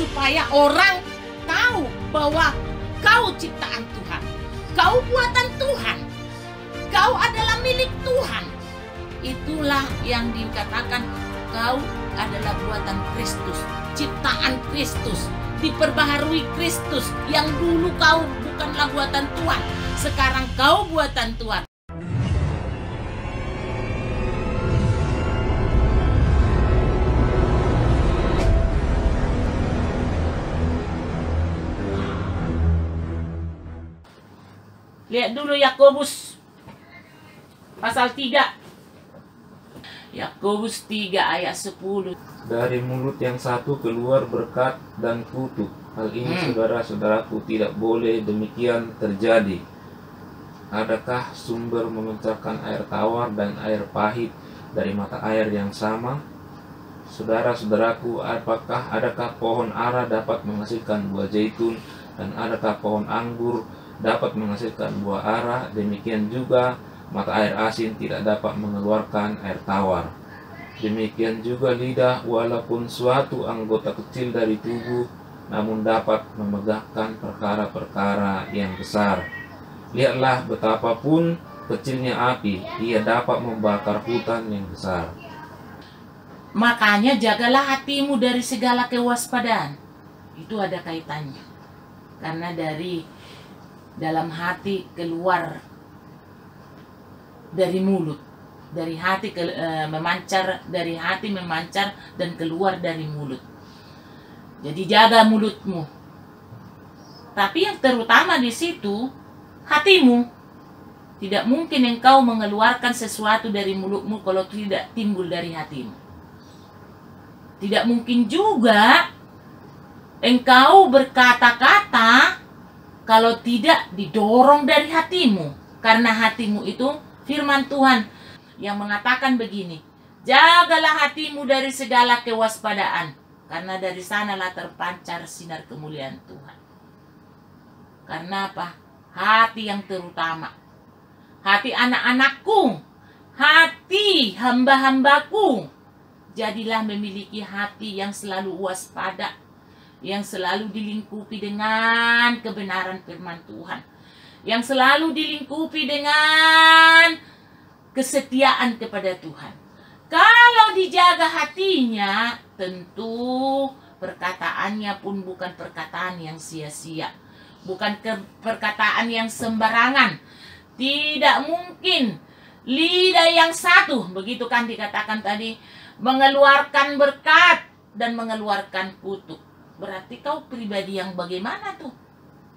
supaya orang tahu bahwa kau ciptaan Tuhan, kau buatan Tuhan, kau adalah milik Tuhan. Itulah yang dikatakan kau adalah buatan Kristus, ciptaan Kristus, diperbaharui Kristus. Yang dulu kau bukanlah buatan Tuhan, sekarang kau buatan Tuhan. Lihat dulu Yakobus pasal 3. Yakobus 3 ayat 10. Dari mulut yang satu keluar berkat dan kutuk. Hal ini saudara-saudaraku tidak boleh demikian terjadi. Adakah sumber memancarkan air tawar dan air pahit dari mata air yang sama? Saudara-saudaraku, adakah pohon ara dapat menghasilkan buah zaitun, dan adakah pohon anggur dapat menghasilkan buah ara? Demikian juga mata air asin tidak dapat mengeluarkan air tawar. Demikian juga lidah, walaupun suatu anggota kecil dari tubuh, namun dapat memegahkan perkara-perkara yang besar. Lihatlah betapapun kecilnya api, ia dapat membakar hutan yang besar. Makanya jagalah hatimu dari segala kewaspadaan. Itu ada kaitannya. Karena dari dalam hati keluar, dari mulut, dari hati memancar, dari hati memancar dan keluar dari mulut. Jadi jaga mulutmu. Tapi yang terutama di situ hatimu. Tidak mungkin engkau mengeluarkan sesuatu dari mulutmu kalau tidak timbul dari hatimu. Tidak mungkin juga engkau berkata-kata kalau tidak didorong dari hatimu. Karena hatimu itu firman Tuhan yang mengatakan begini, jagalah hatimu dari segala kewaspadaan, karena dari sanalah terpancar sinar kemuliaan Tuhan. Karena apa? Hati yang terutama, hati anak-anakku, hati hamba-hambaku, jadilah memiliki hati yang selalu waspada, yang selalu dilingkupi dengan kebenaran firman Tuhan, yang selalu dilingkupi dengan kesetiaan kepada Tuhan. Kalau dijaga hatinya, tentu perkataannya pun bukan perkataan yang sia-sia, bukan perkataan yang sembarangan. Tidak mungkin lidah yang satu, begitu kan dikatakan tadi, mengeluarkan berkat dan mengeluarkan kutuk. Berarti kau pribadi yang bagaimana tuh?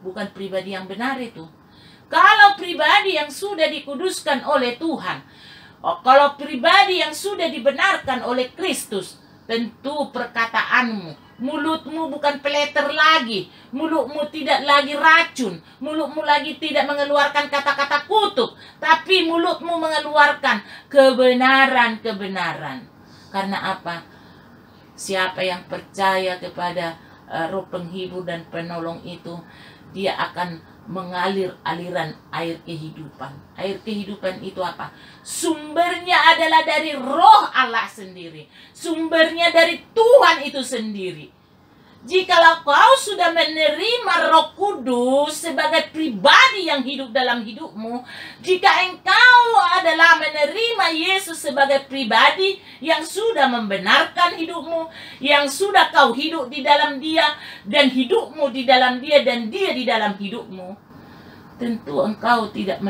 Bukan pribadi yang benar itu. Kalau pribadi yang sudah dikuduskan oleh Tuhan, kalau pribadi yang sudah dibenarkan oleh Kristus, tentu perkataanmu, mulutmu bukan peleter lagi, mulutmu tidak lagi racun, mulutmu lagi tidak mengeluarkan kata-kata kutuk, tapi mulutmu mengeluarkan kebenaran-kebenaran. Karena apa? Siapa yang percaya kepada Roh penghibur dan penolong itu, dia akan mengalir aliran air kehidupan. Air kehidupan itu apa? Sumbernya adalah dari Roh Allah sendiri. Sumbernya dari Tuhan itu sendiri. Jikalau kau sudah menerima Roh Kudus sebagai pribadi yang hidup dalam hidupmu, jika engkau adalah menerima Yesus sebagai pribadi yang sudah membenarkan hidupmu, yang sudah kau hidup di dalam Dia, dan hidupmu di dalam Dia, dan Dia di dalam hidupmu, tentu engkau tidak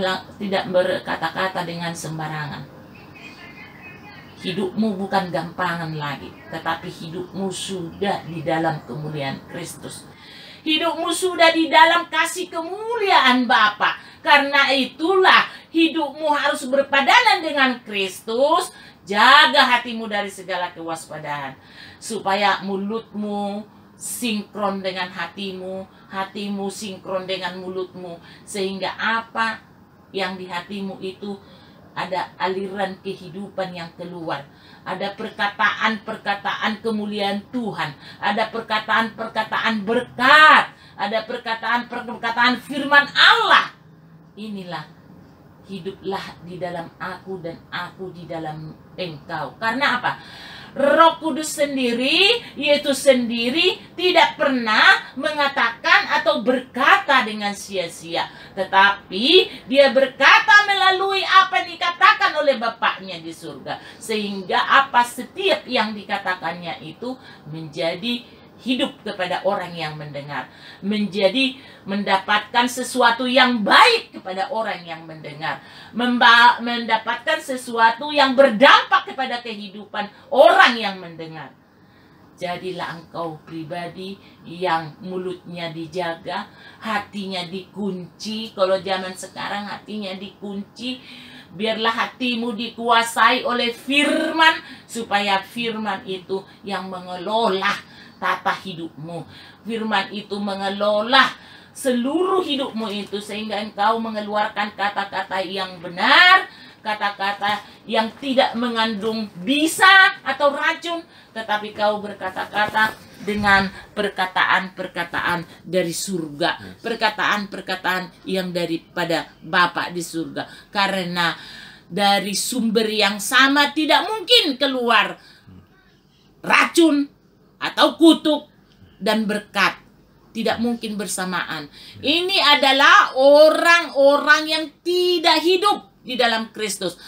berkata-kata dengan sembarangan. Hidupmu bukan gampangan lagi, tetapi hidupmu sudah di dalam kemuliaan Kristus. Hidupmu sudah di dalam kasih kemuliaan Bapa. Karena itulah hidupmu harus berpadanan dengan Kristus. Jaga hatimu dari segala kewaspadaan, supaya mulutmu sinkron dengan hatimu, hatimu sinkron dengan mulutmu, sehingga apa yang di hatimu itu ada aliran kehidupan yang keluar. Ada perkataan-perkataan kemuliaan Tuhan. Ada perkataan-perkataan berkat. Ada perkataan-perkataan firman Allah. Inilah, hiduplah di dalam aku dan aku di dalam engkau. Karena apa? Roh Kudus sendiri, Yesus sendiri tidak pernah mengatakan atau berkata dengan sia-sia. Tetapi dia berkata melalui apa yang dikatakan oleh Bapaknya di surga. Sehingga apa setiap yang dikatakannya itu menjadi hidup kepada orang yang mendengar, menjadi mendapatkan sesuatu yang baik kepada orang yang mendengar, mendapatkan sesuatu yang berdampak kepada kehidupan orang yang mendengar. Jadilah engkau pribadi yang mulutnya dijaga, hatinya dikunci. Kalau zaman sekarang hatinya dikunci. Biarlah hatimu dikuasai oleh firman, supaya firman itu yang mengelola tata hidupmu. Firman itu mengelola seluruh hidupmu itu, sehingga engkau mengeluarkan kata-kata yang benar, kata-kata yang tidak mengandung bisa atau racun, tetapi kau berkata-kata dengan perkataan-perkataan dari surga, perkataan-perkataan yang daripada Bapa di surga. Karena dari sumber yang sama tidak mungkin keluar racun atau kutuk dan berkat, tidak mungkin bersamaan. Ini adalah orang-orang yang tidak hidup di dalam Kristus.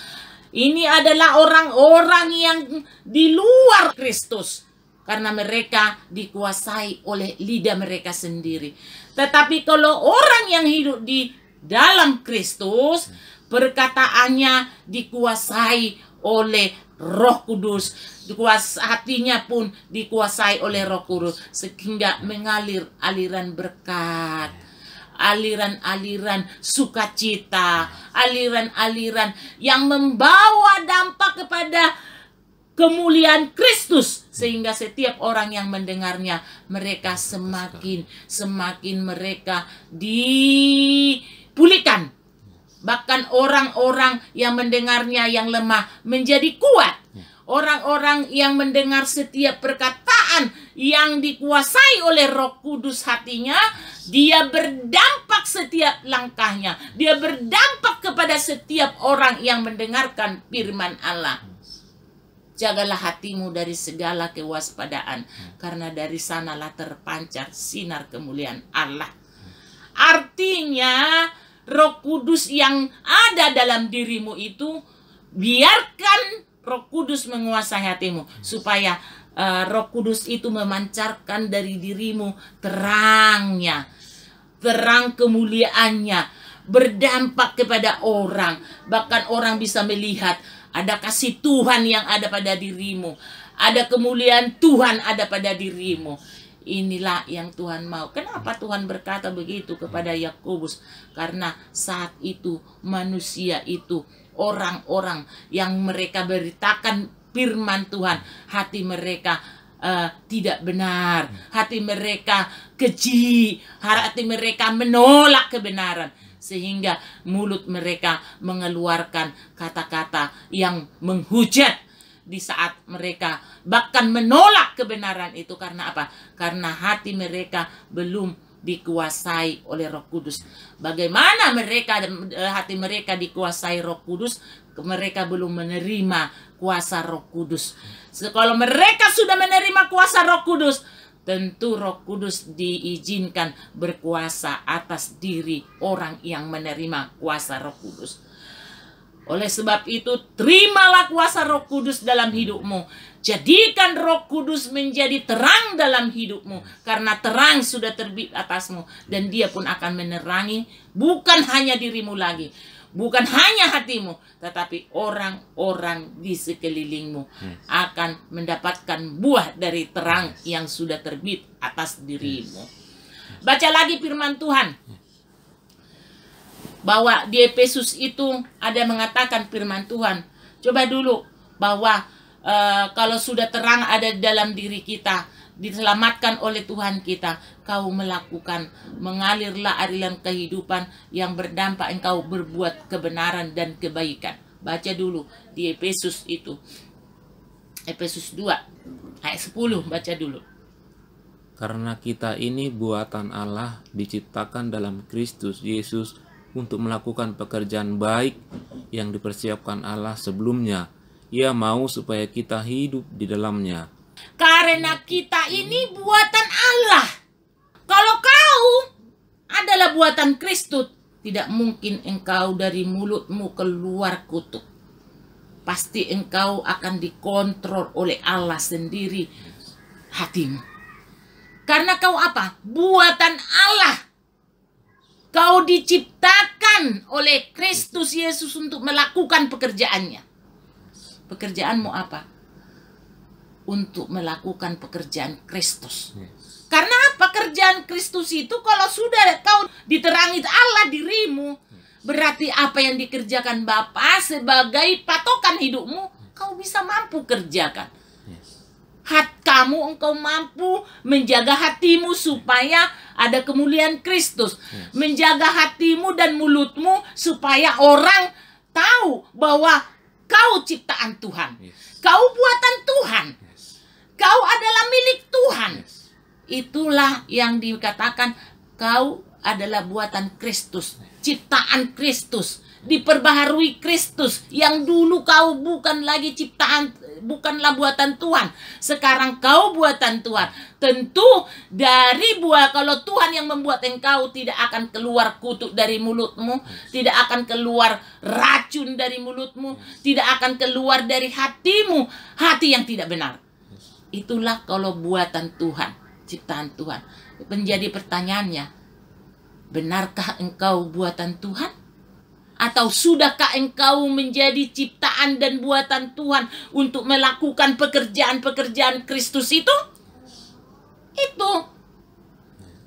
Ini adalah orang-orang yang di luar Kristus, karena mereka dikuasai oleh lidah mereka sendiri. Tetapi kalau orang yang hidup di dalam Kristus, perkataannya dikuasai oleh Roh Kudus, hatinya pun dikuasai oleh Roh Kudus, sehingga mengalir aliran berkat, aliran-aliran sukacita, aliran-aliran yang membawa dampak kepada kemuliaan Kristus, sehingga setiap orang yang mendengarnya, mereka semakin mereka dipulihkan. Bahkan orang-orang yang mendengarnya yang lemah menjadi kuat. Orang-orang yang mendengar setiap perkataan yang dikuasai oleh Roh Kudus hatinya, dia berdampak setiap langkahnya. Dia berdampak kepada setiap orang yang mendengarkan firman Allah. Jagalah hatimu dari segala kewaspadaan, karena dari sanalah terpancar sinar kemuliaan Allah. Artinya, Roh Kudus yang ada dalam dirimu itu, biarkan Roh Kudus menguasai hatimu, supaya Roh Kudus itu memancarkan dari dirimu terangnya, terang kemuliaannya, berdampak kepada orang. Bahkan orang bisa melihat ada kasih Tuhan yang ada pada dirimu, ada kemuliaan Tuhan ada pada dirimu. Inilah yang Tuhan mau. Kenapa Tuhan berkata begitu kepada Yakobus? Karena saat itu manusia itu, orang-orang yang mereka beritakan firman Tuhan, hati mereka tidak benar, hati mereka keji, hati mereka menolak kebenaran, sehingga mulut mereka mengeluarkan kata-kata yang menghujat di saat mereka bahkan menolak kebenaran itu. Karena apa? Karena hati mereka belum dikuasai oleh Roh Kudus. Bagaimana hati mereka dikuasai Roh Kudus? Mereka belum menerima kuasa Roh Kudus. Kalau mereka sudah menerima kuasa Roh Kudus, tentu Roh Kudus diizinkan berkuasa atas diri orang yang menerima kuasa Roh Kudus. Oleh sebab itu, terimalah kuasa Roh Kudus dalam hidupmu. Jadikan Roh Kudus menjadi terang dalam hidupmu, karena terang sudah terbit atasmu, dan dia pun akan menerangi bukan hanya dirimu lagi, bukan hanya hatimu, tetapi orang-orang di sekelilingmu akan mendapatkan buah dari terang yang sudah terbit atas dirimu. Baca lagi firman Tuhan, bahwa di Efesus itu ada mengatakan firman Tuhan. Coba dulu bahwa kalau sudah terang ada dalam diri kita, diselamatkan oleh Tuhan kita, kau melakukan, mengalirlah aliran kehidupan yang berdampak, engkau berbuat kebenaran dan kebaikan. Baca dulu di Efesus itu, Efesus 2 ayat 10, baca dulu. Karena kita ini buatan Allah, diciptakan dalam Kristus Yesus untuk melakukan pekerjaan baik yang dipersiapkan Allah sebelumnya Ia mau supaya kita hidup di dalamnya. Karena kita ini buatan Allah. Kalau kau adalah buatan Kristus, tidak mungkin engkau dari mulutmu keluar kutuk. Pasti engkau akan dikontrol oleh Allah sendiri hatimu. Karena kau apa? Buatan Allah. Kau diciptakan oleh Kristus Yesus untuk melakukan pekerjaannya. Pekerjaanmu apa? Untuk melakukan pekerjaan Kristus. Karena pekerjaan Kristus itu kalau sudah kau diterangi Allah dirimu, berarti apa yang dikerjakan Bapa sebagai patokan hidupmu, kau bisa mampu kerjakan. Engkau mampu menjaga hatimu supaya ada kemuliaan Kristus. Menjaga hatimu dan mulutmu supaya orang tahu bahwa kau ciptaan Tuhan. Kau buatan Tuhan. Kau adalah milik Tuhan. Itulah yang dikatakan kau adalah buatan Kristus. Ciptaan Kristus. Diperbaharui Kristus. Yang dulu kau bukan lagi ciptaan, bukanlah buatan Tuhan. Sekarang kau buatan Tuhan. Tentu dari kalau Tuhan yang membuat engkau, tidak akan keluar kutuk dari mulutmu, tidak akan keluar racun dari mulutmu, tidak akan keluar dari hatimu hati yang tidak benar. Itulah kalau buatan Tuhan, ciptaan Tuhan. Menjadi pertanyaannya, benarkah engkau buatan Tuhan? Atau sudahkah engkau menjadi ciptaan dan buatan Tuhan untuk melakukan pekerjaan-pekerjaan Kristus itu? Itu.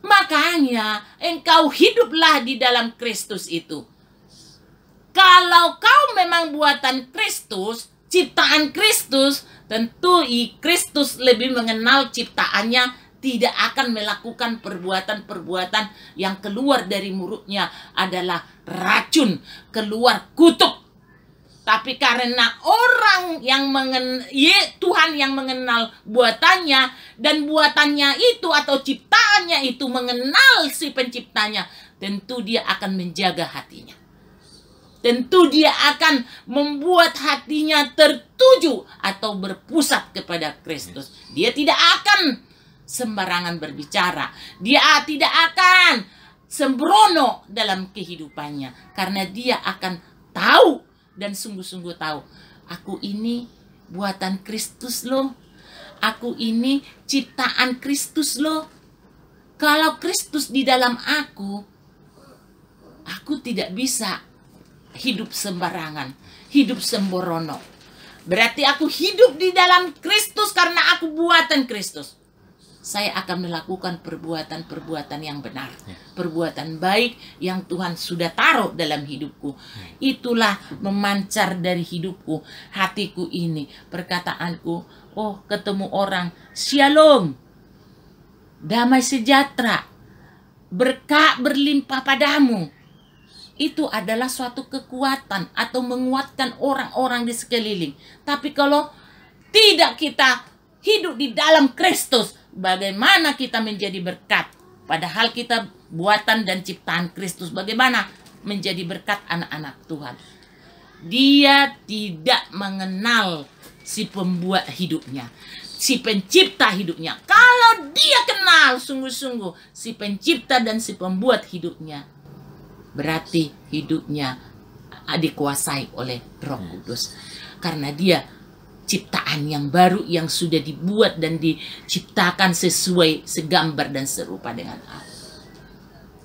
Makanya engkau hiduplah di dalam Kristus itu. Kalau kau memang buatan Kristus, ciptaan Kristus, tentu Kristus lebih mengenal ciptaannya, tidak akan melakukan perbuatan-perbuatan yang keluar dari mulutnya adalah racun, keluar kutuk. Tapi karena orang yang Tuhan yang mengenal buatannya, dan buatannya itu atau ciptaannya itu mengenal si penciptanya, tentu dia akan menjaga hatinya. Tentu dia akan membuat hatinya tertuju atau berpusat kepada Kristus. Dia tidak akan sembarangan berbicara. Dia tidak akan sembrono dalam kehidupannya. Karena dia akan tahu dan sungguh-sungguh tahu. Aku ini buatan Kristus loh. Aku ini ciptaan Kristus loh. Kalau Kristus di dalam aku tidak bisa hidup sembarangan, hidup sembrono. Berarti aku hidup di dalam Kristus karena aku buatan Kristus. Saya akan melakukan perbuatan-perbuatan yang benar. Perbuatan baik yang Tuhan sudah taruh dalam hidupku. Itulah memancar dari hidupku, hatiku ini, perkataanku. Oh, ketemu orang, shalom, damai sejahtera, berkah berlimpah padamu. Itu adalah suatu kekuatan atau menguatkan orang-orang di sekeliling. Tapi kalau tidak kita hidup di dalam Kristus, bagaimana kita menjadi berkat? Padahal kita buatan dan ciptaan Kristus. Bagaimana menjadi berkat anak-anak Tuhan? Dia tidak mengenal si pembuat hidupnya, si pencipta hidupnya. Kalau dia kenal sungguh-sungguh si pencipta dan si pembuat hidupnya, berarti hidupnya dikuasai oleh Roh Kudus. Karena dia ciptaan yang baru yang sudah dibuat dan diciptakan sesuai segambar dan serupa dengan Allah.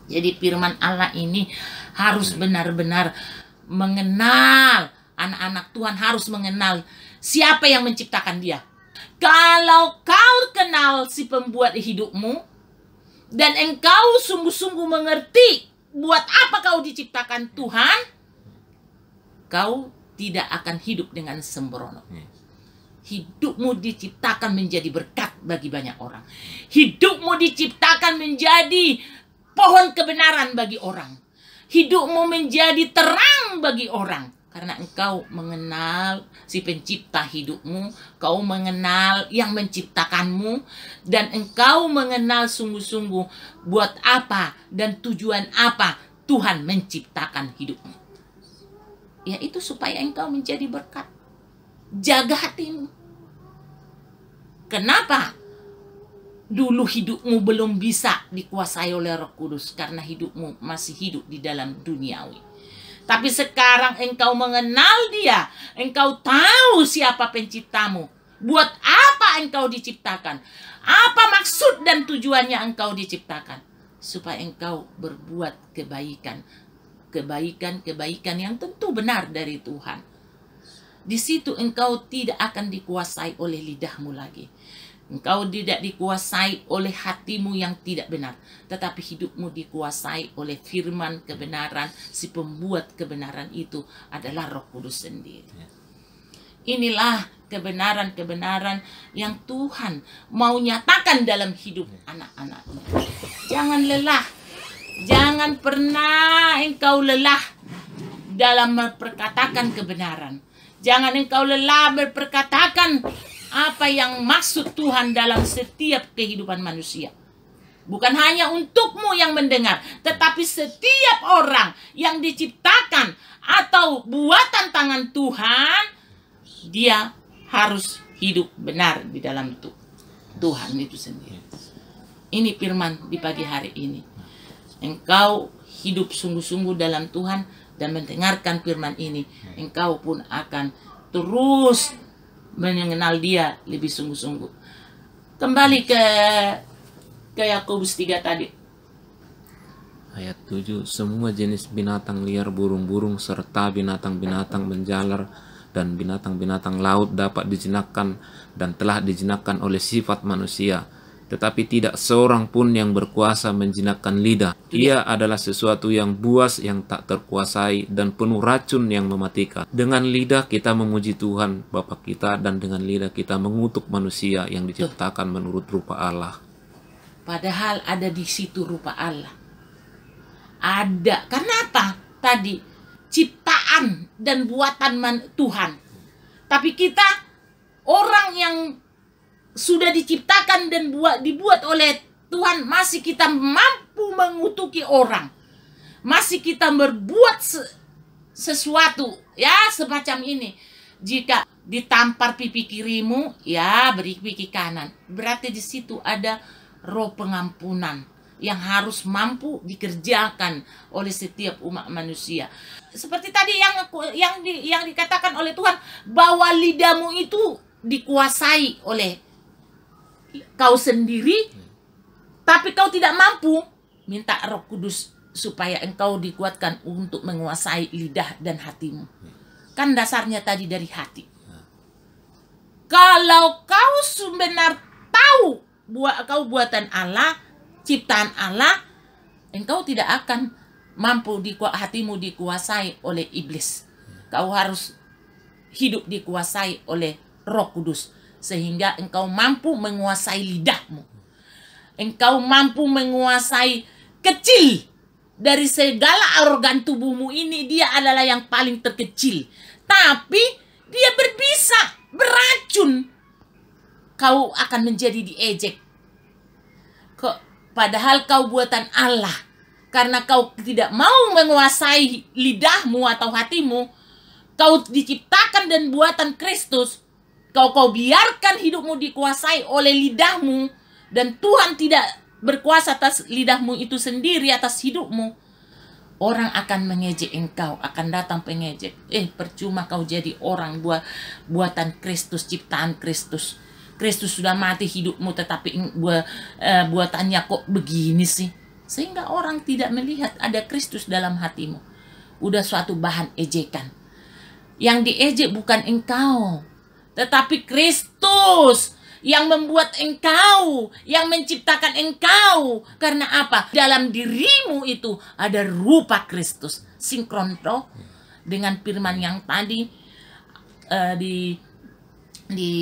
Jadi firman Allah ini harus benar-benar mengenal, anak-anak Tuhan harus mengenal siapa yang menciptakan dia. Kalau kau kenal si pembuat hidupmu dan engkau sungguh-sungguh mengerti buat apa kau diciptakan Tuhan, kau tidak akan hidup dengan sembrono. Hidupmu diciptakan menjadi berkat bagi banyak orang. Hidupmu diciptakan menjadi pohon kebenaran bagi orang. Hidupmu menjadi terang bagi orang. Karena engkau mengenal si pencipta hidupmu, kau mengenal yang menciptakanmu, dan engkau mengenal sungguh-sungguh buat apa dan tujuan apa Tuhan menciptakan hidupmu. Yaitu supaya engkau menjadi berkat jaga hatimu. Kenapa? Dulu hidupmu belum bisa dikuasai oleh Roh Kudus karena hidupmu masih hidup di dalam duniawi. Tapi sekarang engkau mengenal Dia, engkau tahu siapa penciptamu, buat apa engkau diciptakan, apa maksud dan tujuannya engkau diciptakan, supaya engkau berbuat kebaikan, kebaikan yang tentu benar dari Tuhan. Di situ engkau tidak akan dikuasai oleh lidahmu lagi. Engkau tidak dikuasai oleh hatimu yang tidak benar, tetapi hidupmu dikuasai oleh firman kebenaran. Si pembuat kebenaran itu adalah Roh Kudus sendiri. Inilah kebenaran-kebenaran yang Tuhan mau nyatakan dalam hidup anak-anaknya. Jangan lelah. Jangan pernah engkau lelah dalam memperkatakan kebenaran. Jangan engkau lelah berperkatakan apa yang maksud Tuhan dalam setiap kehidupan manusia. Bukan hanya untukmu yang mendengar, tetapi setiap orang yang diciptakan atau buatan tangan Tuhan, dia harus hidup benar di dalam Tuhan itu sendiri. Ini firman di pagi hari ini. Engkau hidup sungguh-sungguh dalam Tuhan dan mendengarkan firman ini, engkau pun akan terus mengenal Dia lebih sungguh-sungguh. Kembali ke Yakobus 3 tadi. Ayat 7, semua jenis binatang liar, burung-burung, serta binatang-binatang menjalar dan binatang-binatang laut dapat dijinakkan dan telah dijinakkan oleh sifat manusia. Tetapi tidak seorang pun yang berkuasa menjinakkan lidah. Ia adalah sesuatu yang buas, yang tak terkuasai, dan penuh racun yang mematikan. Dengan lidah kita memuji Tuhan Bapa kita, dan dengan lidah kita mengutuk manusia yang diciptakan menurut rupa Allah. Padahal ada di situ rupa Allah. Ada. Karena apa? Tadi ciptaan dan buatan Tuhan. Tapi kita orang yang sudah diciptakan dan dibuat oleh Tuhan, masih kita mampu mengutuki orang, masih kita berbuat sesuatu ya semacam ini. Jika ditampar pipi kirimu, ya beri pipi kanan. Berarti di situ ada roh pengampunan yang harus mampu dikerjakan oleh setiap umat manusia. Seperti tadi yang dikatakan oleh Tuhan, bahwa lidahmu itu dikuasai oleh kau sendiri, tapi kau tidak mampu. Minta Roh Kudus supaya engkau dikuatkan untuk menguasai lidah dan hatimu. Kan dasarnya tadi dari hati. Kalau kau benar tahu kau buatan Allah, ciptaan Allah, engkau tidak akan mampu hatimu dikuasai oleh iblis. Kau harus hidup dikuasai oleh Roh Kudus, sehingga engkau mampu menguasai lidahmu. Engkau mampu menguasai kecil dari segala organ tubuhmu ini. Dia adalah yang paling terkecil, tapi dia berbisa, beracun. Kau akan menjadi diejek. Padahal kau buatan Allah. Karena kau tidak mau menguasai lidahmu atau hatimu, kau diciptakan dan buatan Kristus. Kau biarkan hidupmu dikuasai oleh lidahmu, dan Tuhan tidak berkuasa atas lidahmu itu sendiri, atas hidupmu. Orang akan mengejek engkau, akan datang pengejek. Percuma kau jadi orang buatan Kristus, ciptaan Kristus. Kristus sudah mati hidupmu, tetapi buatannya kok begini sih? Sehingga orang tidak melihat ada Kristus dalam hatimu. Udah suatu bahan ejekan. Yang diejek bukan engkau, tetapi Kristus yang membuat engkau, yang menciptakan engkau. Karena apa? Dalam dirimu itu ada rupa Kristus. Sinkron toh dengan firman yang tadi di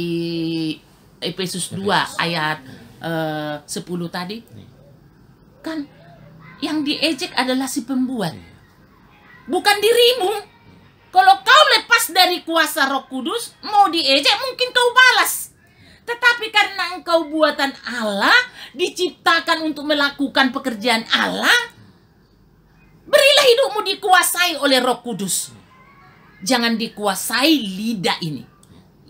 Efesus 2 ayat 10 tadi. Kan yang diejek adalah si pembuat, bukan dirimu. Kalau kau lepas dari kuasa Roh Kudus, mau diejek mungkin kau balas. Tetapi karena engkau buatan Allah, diciptakan untuk melakukan pekerjaan Allah, berilah hidupmu dikuasai oleh Roh Kudus. Jangan dikuasai lidah ini.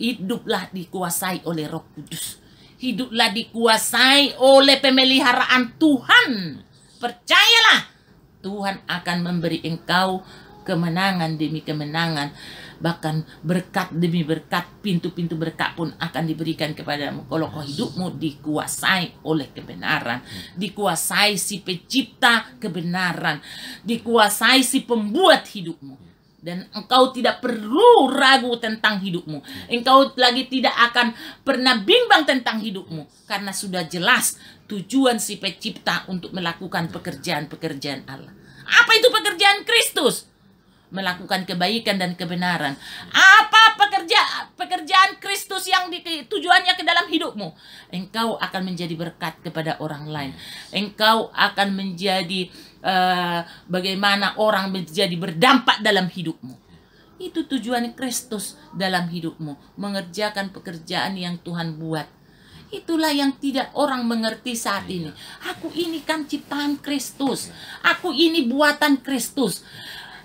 hiduplah dikuasai oleh Roh Kudus. Hiduplah dikuasai oleh pemeliharaan Tuhan. Percayalah, Tuhan akan memberi engkau kemenangan demi kemenangan. Bahkan berkat demi berkat, pintu-pintu berkat pun akan diberikan kepadamu. Kalau hidupmu dikuasai oleh kebenaran, dikuasai si pencipta kebenaran, dikuasai si pembuat hidupmu. Dan engkau tidak perlu ragu tentang hidupmu. Engkau lagi tidak akan pernah bimbang tentang hidupmu. Karena sudah jelas tujuan si pencipta untuk melakukan pekerjaan-pekerjaan Allah. Apa itu pekerjaan Kristus? Melakukan kebaikan dan kebenaran. Apa pekerjaan Kristus yang tujuannya ke dalam hidupmu? Engkau akan menjadi berkat kepada orang lain. Engkau akan menjadi bagaimana orang menjadi berdampak dalam hidupmu. Itu tujuan Kristus dalam hidupmu. Mengerjakan pekerjaan yang Tuhan buat. Itulah yang tidak orang mengerti saat ini. Aku ini kan ciptaan Kristus. Aku ini buatan Kristus.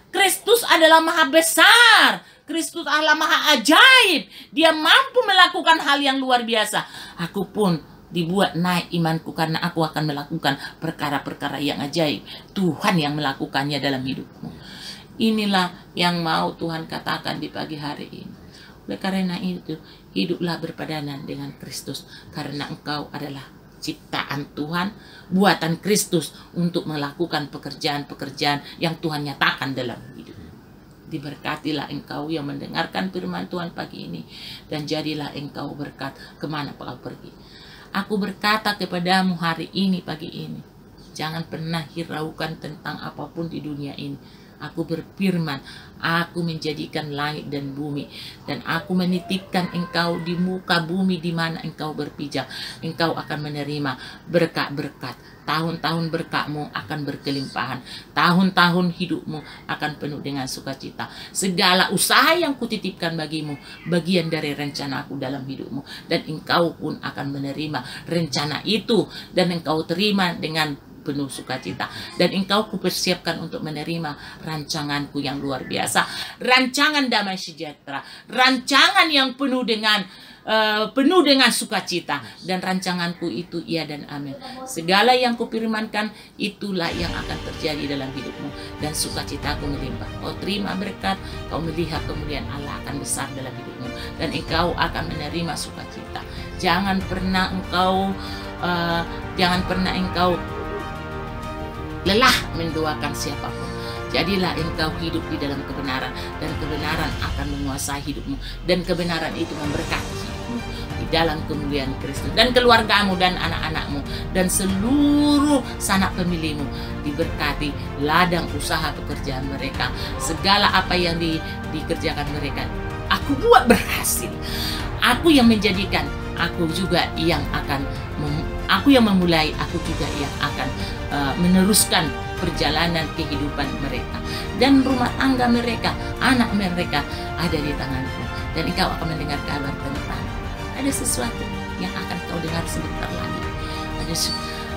Kristus adalah maha besar. Kristus adalah maha ajaib. Dia mampu melakukan hal yang luar biasa. Aku pun dibuat naik imanku karena aku akan melakukan perkara-perkara yang ajaib. Tuhan yang melakukannya dalam hidupmu. Inilah yang mau Tuhan katakan di pagi hari ini. Oleh karena itu, hiduplah berpadanan dengan Kristus. Karena engkau adalah ciptaan Tuhan, buatan Kristus untuk melakukan pekerjaan-pekerjaan yang Tuhan nyatakan dalam hidup. Diberkatilah engkau yang mendengarkan firman Tuhan pagi ini, dan jadilah engkau berkat kemana kau pergi. Aku berkata kepadamu hari ini, pagi ini, jangan pernah hiraukan tentang apapun di dunia ini. Aku berfirman, aku menjadikan langit dan bumi, dan aku menitipkan engkau di muka bumi di mana engkau berpijak. Engkau akan menerima berkat-berkat. Tahun-tahun berkatmu akan berkelimpahan. Tahun-tahun hidupmu akan penuh dengan sukacita. Segala usaha yang kutitipkan bagimu, bagian dari rencanaku dalam hidupmu. Dan engkau pun akan menerima rencana itu, dan engkau terima dengan penuh sukacita. Dan engkau kupersiapkan untuk menerima rancanganku yang luar biasa. Rancangan damai sejahtera. Rancangan yang penuh dengan sukacita. Dan rancanganku itu iya dan amin. Segala yang kupirmankan, itulah yang akan terjadi dalam hidupmu. Dan sukacitaku melimpah. Kau terima berkat, kau melihat kemuliaan Allah akan besar dalam hidupmu. Dan engkau akan menerima sukacita. Jangan pernah engkau lelah mendoakan siapapun. Jadilah engkau hidup di dalam kebenaran, dan kebenaran akan menguasai hidupmu, dan kebenaran itu memberkati hidupmu di dalam kemuliaan Kristus. Dan keluargamu dan anak-anakmu dan seluruh sanak pemilihmu diberkati ladang usaha pekerjaan mereka. Segala apa yang dikerjakan mereka, aku buat berhasil. Aku yang menjadikan, aku juga yang akan aku yang memulai, aku juga yang akan meneruskan perjalanan kehidupan mereka. Dan rumah tangga mereka, anak mereka ada di tanganku. Dan engkau akan mendengar kabar tentang ada sesuatu yang akan kau dengar sebentar lagi.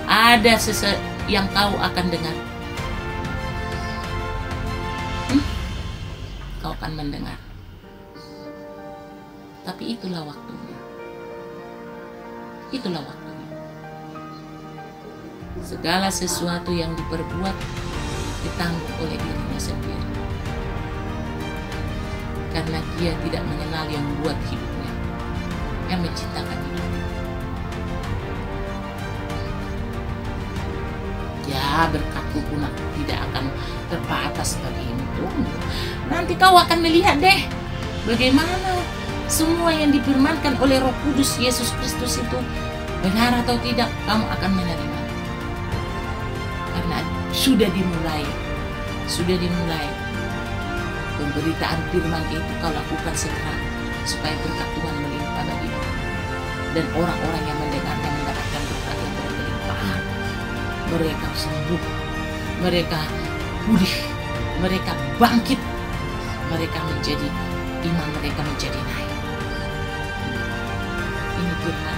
Ada sesuatu yang kau akan dengar. Kau akan mendengar. Tapi itulah waktunya. Itulah waktunya. Segala sesuatu yang diperbuat ditanggung oleh dirinya sendiri. Karena dia tidak mengenal yang membuat hidupnya, yang menciptakan hidupnya. Ya, berkatku pun tidak akan terbatas bagimu. Nanti kau akan melihat deh bagaimana semua yang difirmankan oleh Roh Kudus Yesus Kristus itu benar atau tidak, kamu akan menerima. Karena sudah dimulai pemberitaan firman itu kau lakukan segera, supaya berkat Tuhan melimpah bagimu, dan orang-orang yang mendengarnya mendapatkan berkat yang berkelimpahan. Mereka sembuh, mereka pulih, mereka bangkit, mereka menjadi iman mereka menjadi naik. Ini firman